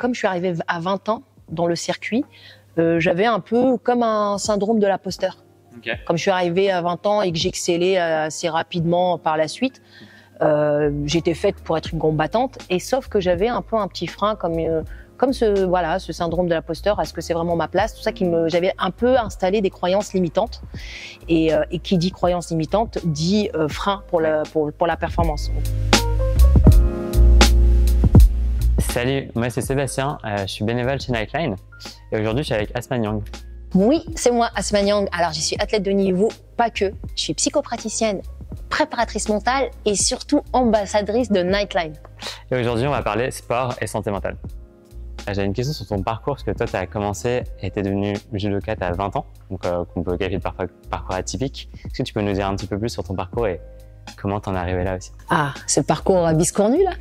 comme je suis arrivée à 20 ans dans le circuit, j'avais un peu comme un syndrome de l'imposteur. Okay. Comme je suis arrivée à 20 ans et que j'excellais assez rapidement par la suite, j'étais faite pour être une combattante, et sauf que j'avais un peu un petit frein comme ce syndrome de l'imposteur. Est-ce que c'est vraiment ma place? Tout ça j'avais un peu installé des croyances limitantes, et qui dit croyances limitantes dit frein pour la performance. Salut, moi c'est Sébastien, je suis bénévole chez Nightline et aujourd'hui je suis avec Asma Nyang. Oui, c'est moi, Asma Nyang. Alors je suis athlète de niveau, pas que. Je suis psychopraticienne, préparatrice mentale et surtout ambassadrice de Nightline. Et aujourd'hui on va parler sport et santé mentale. J'avais une question sur ton parcours, parce que toi tu as commencé et tu es devenue judokate à 20 ans, donc qu'on peut qualifier de parcours atypique. Est-ce que tu peux nous dire un petit peu plus sur ton parcours et comment t'en es arrivé là aussi? Ah, c'est le parcours biscornu là.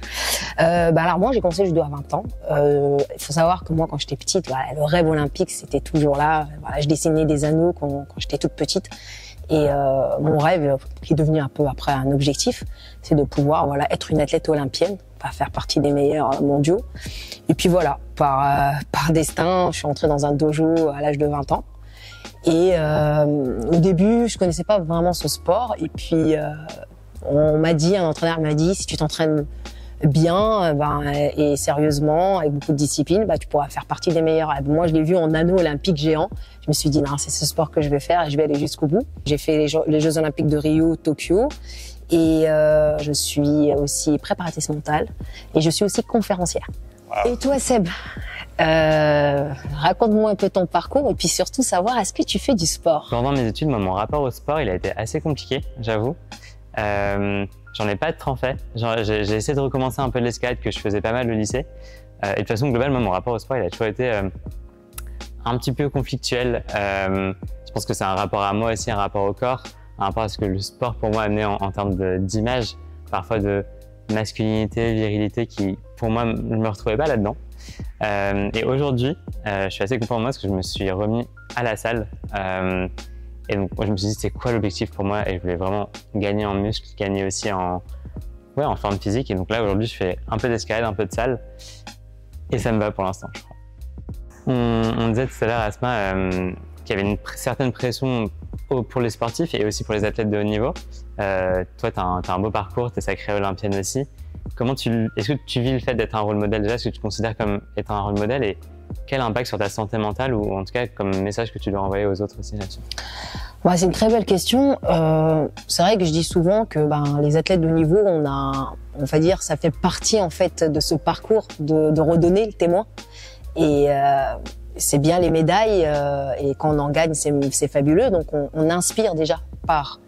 Alors moi j'ai commencé le judo à 20 ans. Il faut savoir que moi quand j'étais petite, le rêve olympique c'était toujours là. Je dessinais des anneaux quand j'étais toute petite. Et mon rêve, qui est devenu un peu après un objectif, c'est de pouvoir être une athlète olympienne, faire partie des meilleurs mondiaux. Et puis voilà, par destin, je suis entrée dans un dojo à l'âge de 20 ans. Et au début, je connaissais pas vraiment ce sport. Et puis un entraîneur m'a dit, si tu t'entraînes bien et sérieusement, avec beaucoup de discipline, tu pourras faire partie des meilleurs. Et moi, je l'ai vu en anneau olympique géant. Je me suis dit, non, c'est ce sport que je vais faire et je vais aller jusqu'au bout. J'ai fait les Jeux olympiques de Rio, Tokyo. Et je suis aussi préparatrice mentale et je suis aussi conférencière. Wow. Et toi, Seb, raconte-moi un peu ton parcours et puis surtout savoir, est-ce que tu fais du sport? Pendant mes études, mon rapport au sport, il a été assez compliqué, j'avoue. J'en ai pas trop fait. J'ai essayé de recommencer un peu l'escalade que je faisais pas mal au lycée. Et de toute façon, globalement, mon rapport au sport, il a toujours été un petit peu conflictuel. Je pense que c'est un rapport à moi aussi, un rapport au corps, un rapport à ce que le sport pour moi amenait en termes d'image, parfois de masculinité, virilité, qui pour moi, je me retrouvais pas là-dedans. Et aujourd'hui, je suis assez content de moi parce que je me suis remis à la salle. Et donc, moi, je me suis dit, c'est quoi l'objectif pour moi? Et je voulais vraiment gagner en muscles, gagner aussi en forme physique. Et donc là, aujourd'hui, je fais un peu d'escalade, un peu de salle. Et ça me va pour l'instant, je crois. On disait tout à l'heure, Asma, qu'il y avait une certaine pression pour les sportifs et aussi pour les athlètes de haut niveau. Toi, tu as un beau parcours, tu es sacrée olympienne aussi. Est-ce que tu vis le fait d'être un rôle modèle déjà? Est-ce que tu te considères comme étant un rôle modèle? Et quel impact sur ta santé mentale, ou en tout cas comme message que tu dois envoyer aux autres aussi là-dessus? C'est une très belle question. C'est vrai que je dis souvent que les athlètes de haut niveau, on va dire, ça fait partie en fait de ce parcours de redonner le témoin. Et c'est bien les médailles, et quand on en gagne, c'est fabuleux. Donc on inspire déjà par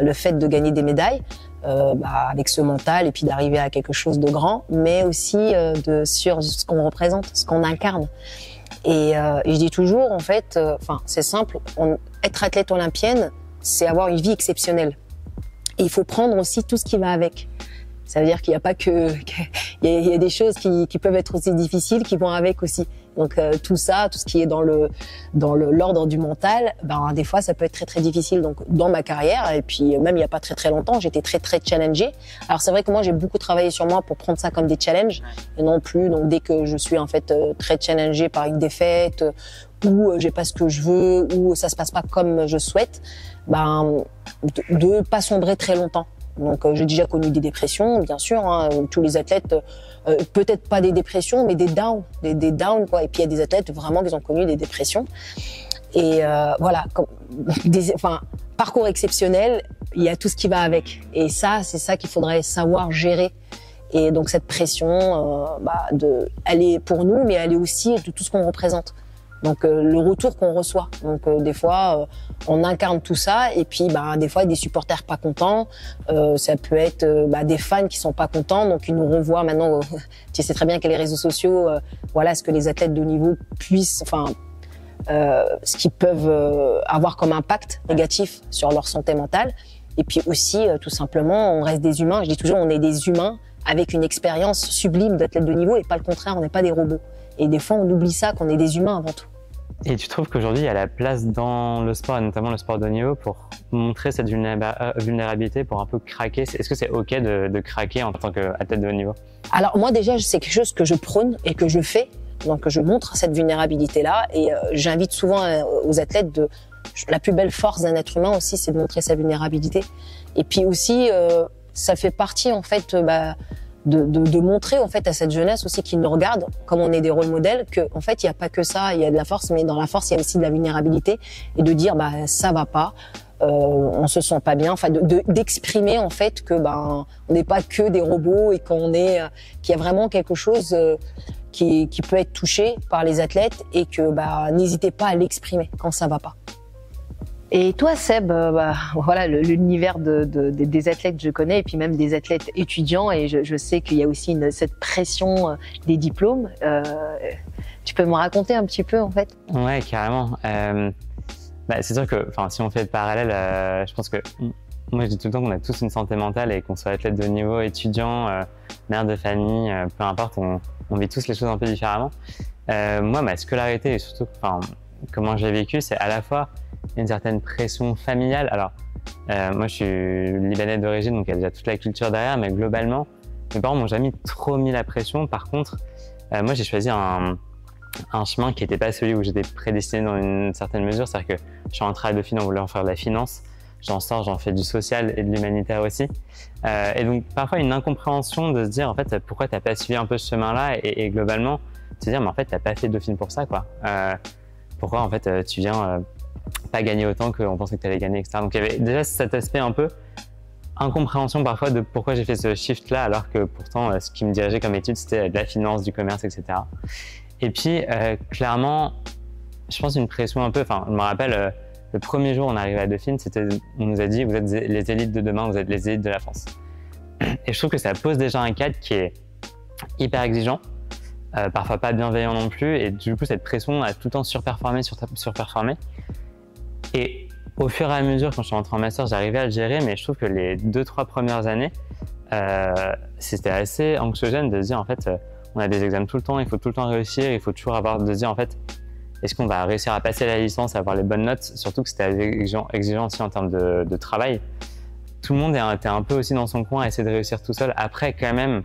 le fait de gagner des médailles, avec ce mental, et puis d'arriver à quelque chose de grand, mais aussi sur ce qu'on représente, ce qu'on incarne. Et je dis toujours, en fait, c'est simple, être athlète olympienne, c'est avoir une vie exceptionnelle. Et il faut prendre aussi tout ce qui va avec. Ça veut dire qu'il n'y a pas il y a des choses qui peuvent être aussi difficiles, qui vont avec aussi. Donc tout ça, tout ce qui est dans l'ordre du mental, des fois ça peut être très très difficile. Donc dans ma carrière, et puis même il n'y a pas très très longtemps, j'étais très très challengée. Alors c'est vrai que moi j'ai beaucoup travaillé sur moi pour prendre ça comme des challenges, et non plus. Donc dès que je suis en fait très challengée par une défaite, ou j'ai pas ce que je veux, ou ça se passe pas comme je souhaite, de pas sombrer très longtemps. Donc j'ai déjà connu des dépressions, bien sûr, tous les athlètes, peut-être pas des dépressions, mais des downs quoi. Et puis il y a des athlètes vraiment qui ont connu des dépressions. Et parcours exceptionnel, il y a tout ce qui va avec. Et ça, c'est ça qu'il faudrait savoir gérer. Et donc cette pression, elle est pour nous, mais elle est aussi de tout ce qu'on représente. Donc le retour qu'on reçoit. Donc des fois on incarne tout ça, et puis des fois des supporters pas contents, ça peut être des fans qui sont pas contents, donc ils nous renvoient maintenant. Tu sais très bien que les réseaux sociaux, ce que les athlètes de haut niveau puissent, ce qu'ils peuvent avoir comme impact négatif sur leur santé mentale. Et puis aussi tout simplement, on reste des humains. Je dis toujours, on est des humains avec une expérience sublime d'athlète de niveau, et pas le contraire, on n'est pas des robots. Et des fois on oublie ça, qu'on est des humains avant tout. Et tu trouves qu'aujourd'hui, il y a la place dans le sport, et notamment le sport de haut niveau, pour montrer cette vulnérabilité, pour un peu craquer? Est-ce que c'est OK de craquer en tant qu'athlète de haut niveau? Alors moi déjà, c'est quelque chose que je prône et que je fais Donc je montre cette vulnérabilité-là et j'invite souvent aux athlètes la plus belle force d'un être humain aussi, c'est de montrer sa vulnérabilité. Et puis aussi, ça fait partie en fait de montrer en fait à cette jeunesse aussi qui nous regarde, comme on est des rôles modèles, que en fait il n'y a pas que ça, il y a de la force, mais dans la force il y a aussi de la vulnérabilité et de dire ça va pas, on se sent pas bien, enfin d'exprimer en fait que on n'est pas que des robots et qu'il y a vraiment quelque chose qui peut être touché par les athlètes et que n'hésitez pas à l'exprimer quand ça va pas. Et toi, Seb, voilà l'univers des athlètes je connais, et puis même des athlètes étudiants, et je sais qu'il y a aussi cette pression des diplômes. Tu peux me raconter un petit peu en fait? Ouais, carrément. C'est sûr que, si on fait le parallèle, je pense que moi je dis tout le temps qu'on a tous une santé mentale et qu'on soit athlète de haut niveau, étudiant, mère de famille, peu importe, on vit tous les choses un peu différemment. Moi, ma scolarité et surtout, comment j'ai vécu, c'est à la fois une certaine pression familiale. Alors, moi, je suis libanais d'origine, donc il y a déjà toute la culture derrière, mais globalement, mes parents m'ont jamais trop mis la pression. Par contre, moi, j'ai choisi un chemin qui n'était pas celui où j'étais prédestiné dans une certaine mesure. C'est-à-dire que je suis rentré à Dauphine en voulant faire de la finance. J'en sors, j'en fais du social et de l'humanitaire aussi. Et donc, parfois, une incompréhension de se dire, en fait, pourquoi tu n'as pas suivi un peu ce chemin-là et globalement, se dire, mais en fait, tu n'as pas fait Dauphine pour ça, quoi. Pourquoi, en fait, tu viens pas gagner autant qu'on pensait que tu allais gagner, etc. Donc, il y avait déjà cet aspect un peu incompréhension parfois de pourquoi j'ai fait ce shift-là, alors que pourtant, ce qui me dirigeait comme étude, c'était de la finance, du commerce, etc. Et puis, clairement, je pense une pression un peu, je me rappelle, le premier jour où on est arrivé à Dauphine, on nous a dit, vous êtes les élites de demain, vous êtes les élites de la France. Et je trouve que ça pose déjà un cadre qui est hyper exigeant, parfois pas bienveillant non plus, et du coup, cette pression à tout le temps surperformer. Et au fur et à mesure, quand je suis rentré en master, j'arrivais à le gérer, mais je trouve que les 2-3 premières années, c'était assez anxiogène de se dire, en fait, on a des examens tout le temps, il faut tout le temps réussir, il faut toujours de se dire, en fait, est-ce qu'on va réussir à passer la licence, à avoir les bonnes notes, surtout que c'était exigeant aussi en termes de travail. Tout le monde était un peu aussi dans son coin à essayer de réussir tout seul. Après, quand même,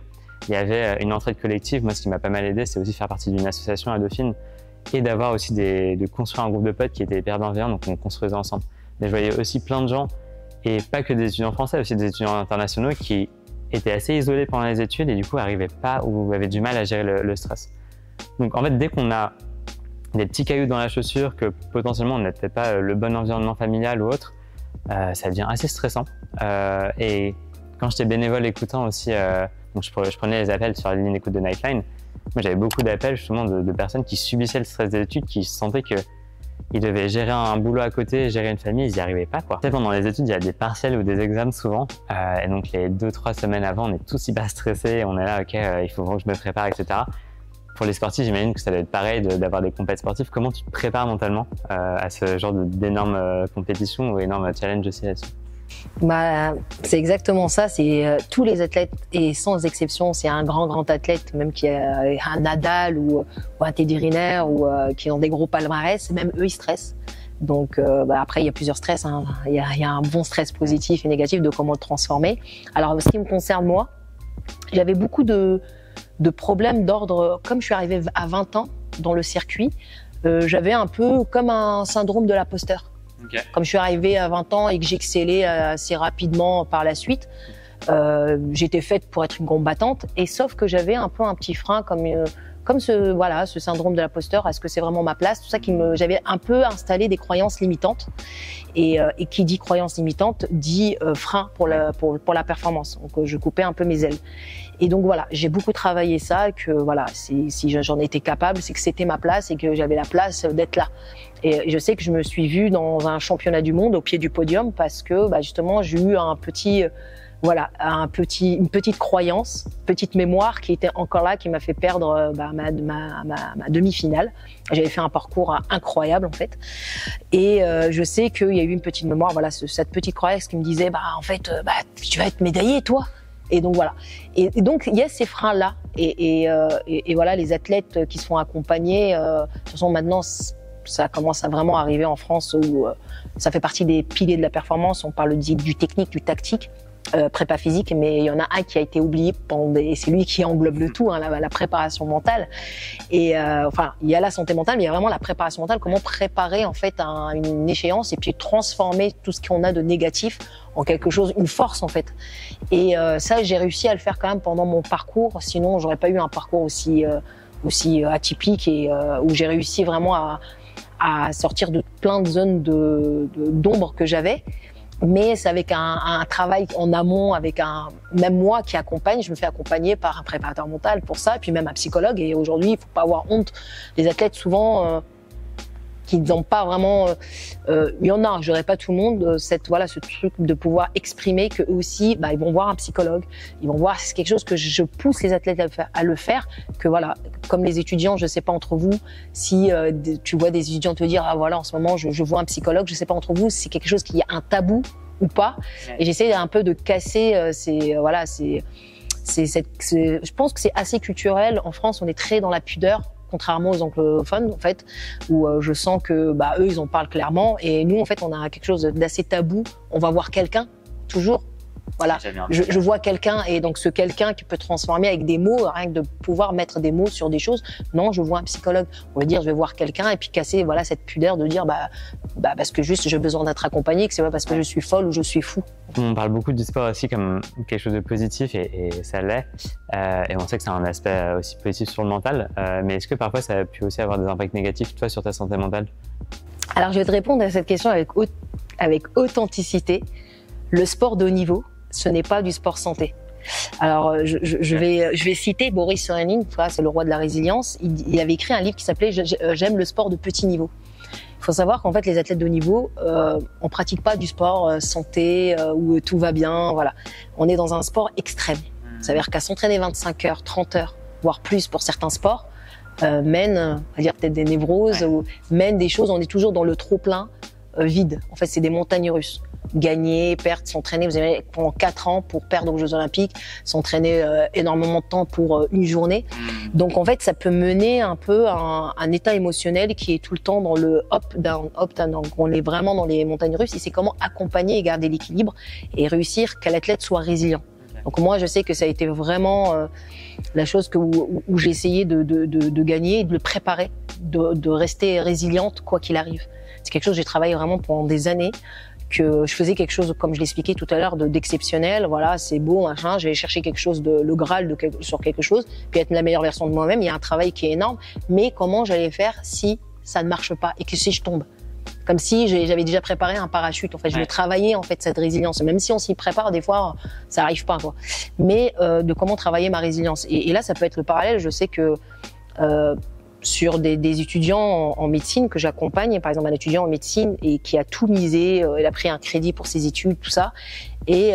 il y avait une entraide collective. Moi, ce qui m'a pas mal aidé, c'est aussi faire partie d'une association à Dauphine et d'avoir aussi de construire un groupe de potes qui était hyper bienveillant, donc on construisait ensemble. Mais je voyais aussi plein de gens, et pas que des étudiants français, aussi des étudiants internationaux qui étaient assez isolés pendant les études et du coup n'arrivaient pas ou avaient du mal à gérer le stress. Donc en fait, dès qu'on a des petits cailloux dans la chaussure, que potentiellement on n'a peut-être pas le bon environnement familial ou autre, ça devient assez stressant. Et quand j'étais bénévole écoutant aussi, donc je prenais les appels sur la ligne d'écoute de Nightline, moi j'avais beaucoup d'appels justement de personnes qui subissaient le stress des études, qui sentaient qu'ils devaient gérer un boulot à côté, gérer une famille, ils n'y arrivaient pas, quoi. Pendant les études, il y a des partiels ou des examens souvent, et donc les 2-3 semaines avant, on est tous hyper stressés, on est là, ok, il faut vraiment que je me prépare, etc. Pour les sportifs, j'imagine que ça doit être pareil d'avoir des compétitions sportives. Comment tu te prépares mentalement à ce genre d'énormes compétitions ou énormes challenges aussi là-dessus? C'est exactement ça. C'est tous les athlètes, et sans exception, c'est un grand athlète, même qui a un Nadal ou un Teddy Riner ou qui ont des gros palmarès, même eux ils stressent. Donc après il y a plusieurs stress, hein. Il y a un bon stress positif et négatif, de comment le transformer. Alors ce qui me concerne moi, j'avais beaucoup de problèmes d'ordre, comme je suis arrivée à 20 ans dans le circuit, j'avais un peu comme un syndrome de l'imposteur. Okay. Comme je suis arrivée à 20 ans et que j'excellais assez rapidement par la suite, j'étais faite pour être une combattante, et sauf que j'avais un peu un petit frein comme ce syndrome de l'imposteur. Est-ce que c'est vraiment ma place? Tout ça j'avais un peu installé des croyances limitantes, et qui dit croyances limitantes dit frein pour la performance. Donc je coupais un peu mes ailes. Et donc voilà, j'ai beaucoup travaillé ça, que voilà, si j'en étais capable, c'est que c'était ma place et que j'avais la place d'être là. Et je sais que je me suis vue dans un championnat du monde au pied du podium parce que justement j'ai eu une petite croyance, petite mémoire qui était encore là, qui m'a fait perdre ma demi-finale. J'avais fait un parcours incroyable en fait, et je sais qu'il y a eu une petite mémoire, voilà, cette petite croyance qui me disait en fait tu vas être médaillé toi. Et donc voilà. Et donc il y a ces freins là, et voilà, les athlètes qui sont accompagnés. De toute façon maintenant ça commence à vraiment arriver en France, où ça fait partie des piliers de la performance. On parle du technique, du tactique. prépa physique, mais il y en a un qui a été oublié et c'est lui qui englobe le tout, hein, la préparation mentale. Et enfin, il y a la santé mentale, mais il y a vraiment la préparation mentale. Comment préparer en fait une échéance et puis transformer tout ce qu'on a de négatif en quelque chose, une force en fait. Et ça, j'ai réussi à le faire quand même pendant mon parcours. Sinon, j'aurais pas eu un parcours aussi atypique et où j'ai réussi vraiment à sortir de plein de zones d'ombre que j'avais. Mais c'est avec un travail en amont, avec même moi qui accompagne, je me fais accompagner par un préparateur mental pour ça, et puis même un psychologue. Et aujourd'hui, il faut pas avoir honte. Les athlètes, souvent, qui n'ont pas vraiment, il y en a, je dirais pas tout le monde, ce truc de pouvoir exprimer que eux aussi, ils vont voir un psychologue, ils vont voir, c'est quelque chose que je pousse les athlètes à le faire, que voilà, comme les étudiants, je sais pas entre vous, si tu vois des étudiants te dire, ah voilà, en ce moment, je vois un psychologue, je sais pas entre vous, si c'est quelque chose qui a un tabou ou pas, et j'essaie un peu de casser je pense que c'est assez culturel. En France, on est très dans la pudeur, contrairement aux anglophones, en fait, où je sens que eux, ils en parlent clairement, et nous, en fait, on a quelque chose d'assez tabou. On va voir quelqu'un, toujours. Voilà, je vois quelqu'un, et donc ce quelqu'un qui peut transformer avec des mots, rien que de pouvoir mettre des mots sur des choses. Non, je vois un psychologue. On va dire, je vais voir quelqu'un, et puis casser cette pudeur de dire, parce que juste j'ai besoin d'être accompagné, que c'est pas parce que je suis folle ou je suis fou. On parle beaucoup du sport aussi comme quelque chose de positif, et ça l'est. Et on sait que c'est un aspect aussi positif sur le mental. Mais est-ce que parfois ça a pu aussi avoir des impacts négatifs, toi, sur ta santé mentale? Alors, je vais te répondre à cette question avec authenticité. Le sport de haut niveau, ce n'est pas du sport santé. Alors, je vais citer Boris Cyrulnik, c'est le roi de la résilience. Il avait écrit un livre qui s'appelait « J'aime le sport de petit niveau ». Il faut savoir qu'en fait, les athlètes de haut niveau, on pratique pas du sport santé où tout va bien. Voilà, on est dans un sport extrême. Ça veut dire qu'à s'entraîner 25 heures, 30 heures, voire plus pour certains sports, mène, on va dire peut-être des névroses, ou mène des choses. On est toujours dans le trop plein vide. En fait, c'est des montagnes russes. Gagner, perdre, s'entraîner. Vous avez pendant 4 ans pour perdre aux Jeux Olympiques, s'entraîner énormément de temps pour une journée. Donc en fait, ça peut mener un peu à un état émotionnel qui est tout le temps dans le up-down. Donc on est vraiment dans les montagnes russes, et c'est comment accompagner et garder l'équilibre et réussir qu'un athlète soit résilient. Donc moi, je sais que ça a été vraiment la chose où j'ai essayé de gagner et de le préparer, de rester résiliente quoi qu'il arrive. C'est quelque chose que j'ai travaillé vraiment pendant des années, que je faisais quelque chose, comme je l'expliquais tout à l'heure, d'exceptionnel. Voilà, c'est beau, machin. Je vais chercher quelque chose le Graal sur quelque chose, puis être la meilleure version de moi-même. Il y a un travail qui est énorme. Mais comment j'allais faire si ça ne marche pas et que si je tombe? Comme si j'avais déjà préparé un parachute. En fait, je vais travailler en fait cette résilience. Même si on s'y prépare, des fois, ça arrive pas, quoi. Mais de comment travailler ma résilience. Et là, ça peut être le parallèle. Je sais que sur des étudiants en médecine que j'accompagne, par exemple un étudiant en médecine et qui a tout misé, il a pris un crédit pour ses études, tout ça, et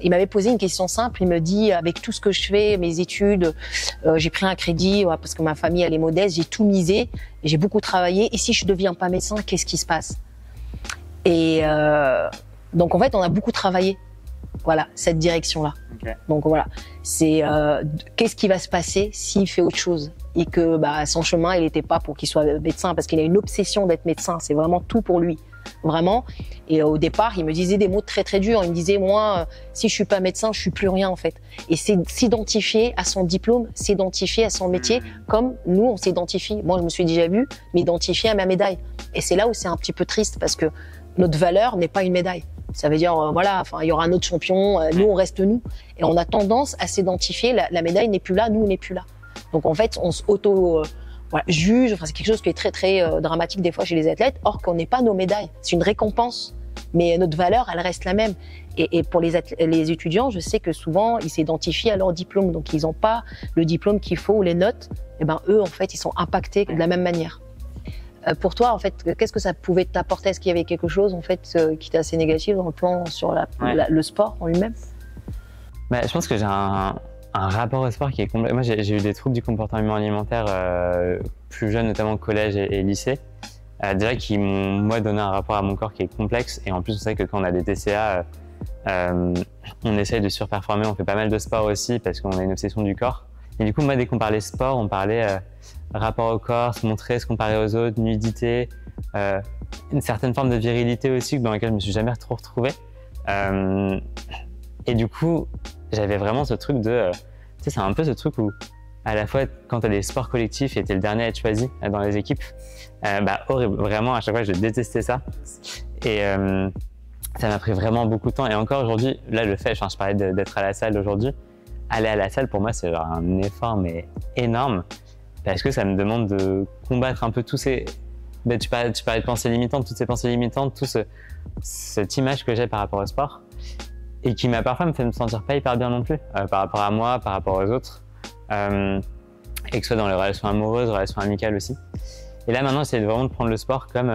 il m'avait posé une question simple. Il me dit, avec tout ce que je fais, mes études, j'ai pris un crédit parce que ma famille elle est modeste, j'ai tout misé, j'ai beaucoup travaillé, et si je deviens pas médecin, qu'est-ce qui se passe? Et donc en fait, on a beaucoup travaillé, voilà, cette direction-là. Okay. Donc voilà, c'est qu'est-ce qui va se passer s'il fait autre chose et que son chemin il n'était pas pour qu'il soit médecin, parce qu'il a une obsession d'être médecin, c'est vraiment tout pour lui, vraiment. Et au départ, il me disait des mots très très durs. Il me disait, moi, si je suis pas médecin, je suis plus rien en fait. Et c'est s'identifier à son diplôme, s'identifier à son métier, comme nous on s'identifie. Moi, je me suis déjà vue m'identifier à ma médaille. Et c'est là où c'est un petit peu triste, parce que notre valeur n'est pas une médaille. Ça veut dire, il y aura un autre champion, nous on reste nous. Et on a tendance à s'identifier, la médaille n'est plus là, nous on n'est plus là. Donc en fait, on juge, c'est quelque chose qui est très très dramatique des fois chez les athlètes, or qu'on n'est pas nos médailles. C'est une récompense, mais notre valeur, elle reste la même. Et pour les étudiants, je sais que souvent, ils s'identifient à leur diplôme, donc ils n'ont pas le diplôme qu'il faut ou les notes. Et eux, en fait, ils sont impactés de la même manière. Pour toi, en fait, qu'est-ce que ça pouvait t'apporter? Est-ce qu'il y avait quelque chose, en fait, qui était assez négatif dans le plan sur le sport en lui-même? Je pense que j'ai un rapport au sport qui est complexe. Moi, j'ai eu des troubles du comportement alimentaire plus jeune, notamment au collège et lycée. Déjà qui m'ont, moi, donné un rapport à mon corps qui est complexe. Et en plus, on sait que quand on a des TCA, on essaye de surperformer. On fait pas mal de sport aussi parce qu'on a une obsession du corps. Et du coup, moi, dès qu'on parlait sport, on parlait rapport au corps, se montrer, se comparer aux autres, nudité, une certaine forme de virilité aussi dans laquelle je me suis jamais trop retrouvé. Et du coup, j'avais vraiment ce truc de, tu sais, c'est un peu ce truc où à la fois quand tu as des sports collectifs et tu es le dernier à être choisi dans les équipes, horrible, vraiment à chaque fois je détestais ça. Et ça m'a pris vraiment beaucoup de temps. Et encore aujourd'hui, là le fait, je parlais d'être à la salle aujourd'hui, aller à la salle pour moi c'est genre un effort mais énorme parce que ça me demande de combattre un peu tous ces... tu parlais de pensées limitantes, toutes ces pensées limitantes, cette image que j'ai par rapport au sport et qui m'a parfois me fait me sentir pas hyper bien non plus par rapport à moi, par rapport aux autres. Et que ce soit dans les relations amoureuses, relations amicales aussi. Et là maintenant, j'essaie vraiment de prendre le sport comme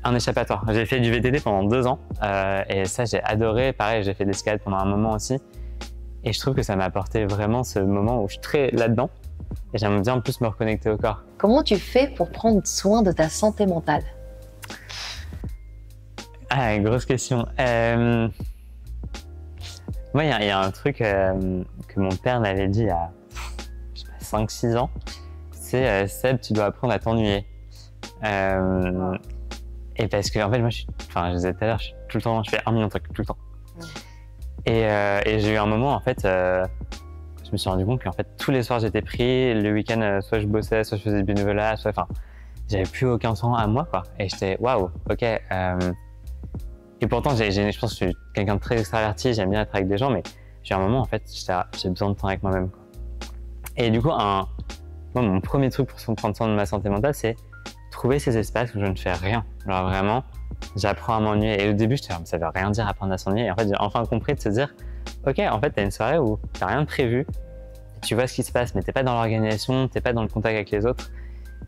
un échappatoire. J'ai fait du VTT pendant 2 ans et ça j'ai adoré. Pareil, j'ai fait de l'escalade pendant un moment aussi. Et je trouve que ça m'a apporté vraiment ce moment où je suis très là-dedans et j'aime bien en plus me reconnecter au corps. Comment tu fais pour prendre soin de ta santé mentale? Ah, grosse question. Moi, il y a un truc que mon père m'avait dit il y a 5-6 ans, c'est Seb, tu dois apprendre à t'ennuyer. Et parce que en fait, moi, je disais tout à l'heure, je fais 1 million de trucs tout le temps. Et j'ai eu un moment, en fait, je me suis rendu compte qu'en fait, tous les soirs, j'étais pris. Le week-end, soit je bossais, soit je faisais du bénévolat, j'avais plus aucun temps à moi, quoi. Et j'étais, waouh, ok. Et pourtant, je pense que je suis quelqu'un de très extraverti, j'aime bien être avec des gens, mais j'ai un moment, en fait, j'ai besoin de temps avec moi-même, quoi. Et du coup, moi, mon premier truc pour prendre soin de ma santé mentale, c'est trouver ces espaces où je ne fais rien. Genre vraiment, j'apprends à m'ennuyer. Et au début, ça veut rien dire apprendre à s'ennuyer. Et en fait, j'ai enfin compris de se dire, ok, en fait, t'as une soirée où t'as rien de prévu, tu vois ce qui se passe, mais t'es pas dans l'organisation, t'es pas dans le contact avec les autres.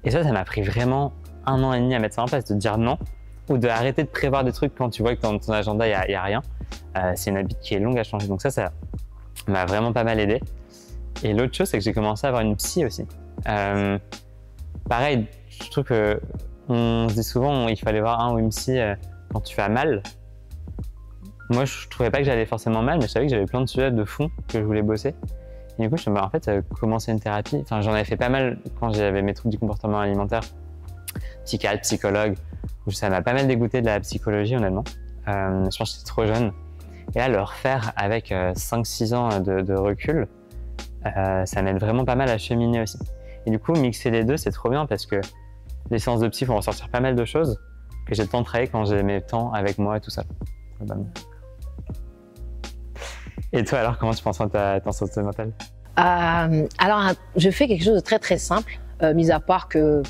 Et ça m'a pris vraiment 1 an et demi à mettre ça en place, de dire non, ou de arrêter de prévoir des trucs quand tu vois que dans ton agenda, il y a rien. C'est une habitude qui est longue à changer. Donc ça m'a vraiment pas mal aidé. Et l'autre chose, c'est que j'ai commencé à avoir une psy aussi. Pareil, je trouve que on se dit souvent il faut aller voir un ou une psy quand tu as mal. Moi, je trouvais pas que j'allais forcément mal, mais je savais que j'avais plein de sujets de fond que je voulais bosser. Et du coup, je me suis dit, en fait, commencer une thérapie. Enfin, j'en avais fait pas mal quand j'avais mes troubles du comportement alimentaire, psychiatre, psychologue. Ça m'a pas mal dégoûté de la psychologie, honnêtement. Je pense que j'étais trop jeune. Et là, le refaire avec 5-6 ans de recul, ça m'aide vraiment pas mal à cheminer aussi. Et du coup, mixer les deux, c'est trop bien parce que les séances de psy font ressortir pas mal de choses que j'ai le temps de travailler quand j'ai mes temps avec moi et tout ça. Et toi, alors, comment tu penses à ta santé mentale? Alors, je fais quelque chose de très très simple, mis à part que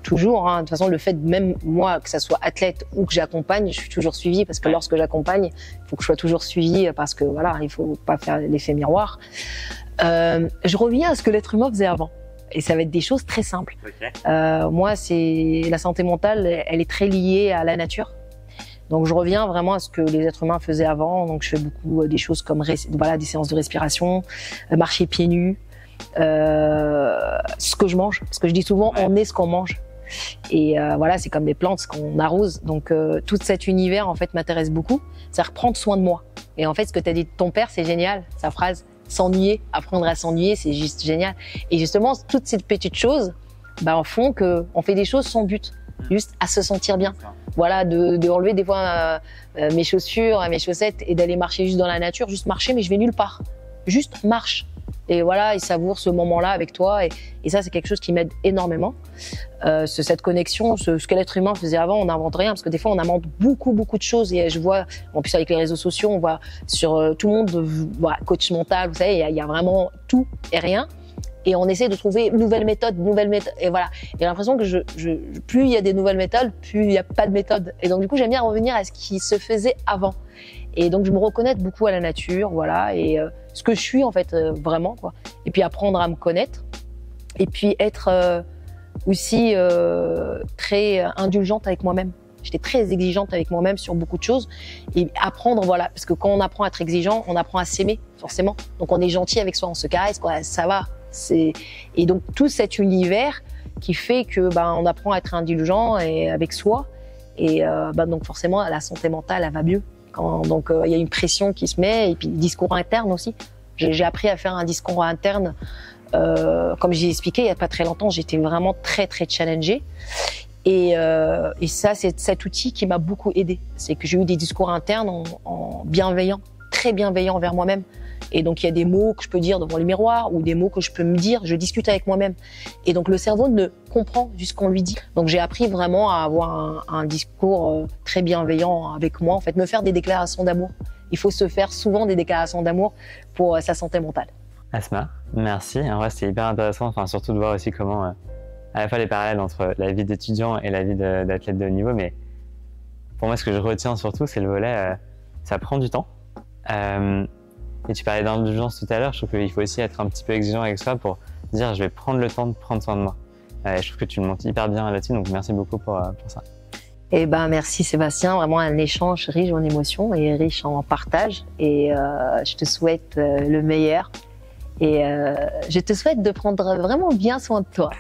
toujours, de toute façon, le fait même moi, que ça soit athlète ou que j'accompagne, je suis toujours suivie parce que lorsque j'accompagne, il faut que je sois toujours suivie parce que voilà, il faut pas faire l'effet miroir. Je reviens à ce que l'être humain faisait avant. Et ça va être des choses très simples. Okay. Moi, la santé mentale, elle est très liée à la nature. Donc, je reviens vraiment à ce que les êtres humains faisaient avant. Donc, je fais beaucoup des choses comme des séances de respiration, marcher pieds nus, ce que je mange. Parce que je dis souvent, on est ce qu'on mange. Et voilà, c'est comme des plantes, ce qu'on arrose. Donc, tout cet univers, en fait, m'intéresse beaucoup. C'est-à-dire prendre soin de moi. Et en fait, ce que tu as dit de ton père, c'est génial, sa phrase. S'ennuyer, apprendre à s'ennuyer, c'est juste génial. Et justement, toutes ces petites choses font qu'on fait des choses sans but, juste à se sentir bien. Voilà, de enlever des fois mes chaussures, mes chaussettes et d'aller marcher juste dans la nature, juste marcher, mais je vais nulle part. Juste marche. Et voilà, il savoure ce moment-là avec toi. Et ça, c'est quelque chose qui m'aide énormément. Cette connexion, ce que l'être humain faisait avant, on n'invente rien. Parce que des fois, on invente beaucoup de choses. Et je vois, en plus avec les réseaux sociaux, on voit sur tout le monde, coach mental, vous savez, il y a vraiment tout et rien. Et on essaie de trouver une nouvelle méthode. Et voilà. Et j'ai l'impression que plus il y a des nouvelles méthodes, plus il n'y a pas de méthode. Et donc, du coup, j'aime bien revenir à ce qui se faisait avant. Et donc, je me reconnecte beaucoup à la nature, voilà, et ce que je suis, en fait, vraiment, quoi. Et puis, apprendre à me connaître. Et puis, être aussi très indulgente avec moi-même. J'étais très exigeante avec moi-même sur beaucoup de choses. Et apprendre, voilà, parce que quand on apprend à être exigeant, on apprend à s'aimer, forcément. Donc, on est gentil avec soi, on se caresse, quoi, ça va. Et donc, tout cet univers qui fait que, on apprend à être indulgent et avec soi. Et donc, forcément, la santé mentale, elle va mieux. Donc, il y a une pression qui se met, et puis le discours interne aussi. J'ai appris à faire un discours interne. Comme j'ai expliqué il n'y a pas très longtemps, j'étais vraiment très, très challengée. Et ça, c'est cet outil qui m'a beaucoup aidée. C'est que j'ai eu des discours internes en bienveillant. très bienveillant envers moi-même. Et donc, il y a des mots que je peux dire devant le miroir ou des mots que je peux me dire. Je discute avec moi-même. Et donc, le cerveau ne comprend juste ce qu'on lui dit. Donc, j'ai appris vraiment à avoir un discours très bienveillant avec moi. En fait, me faire des déclarations d'amour. Il faut se faire souvent des déclarations d'amour pour sa santé mentale. Asma, merci. En vrai, c'était hyper intéressant. Enfin, surtout de voir aussi comment, à la fois les parallèles entre la vie d'étudiant et la vie d'athlète de haut niveau. Mais pour moi, ce que je retiens surtout, c'est le volet, ça prend du temps. Et tu parlais d'indulgence tout à l'heure, je trouve qu'il faut aussi être un petit peu exigeant avec soi pour dire je vais prendre le temps de prendre soin de moi. Je trouve que tu le montres hyper bien là-dessus, donc merci beaucoup pour ça. Eh ben, merci Sébastien, vraiment un échange riche en émotions et riche en partage. Et je te souhaite le meilleur. Et je te souhaite de prendre vraiment bien soin de toi.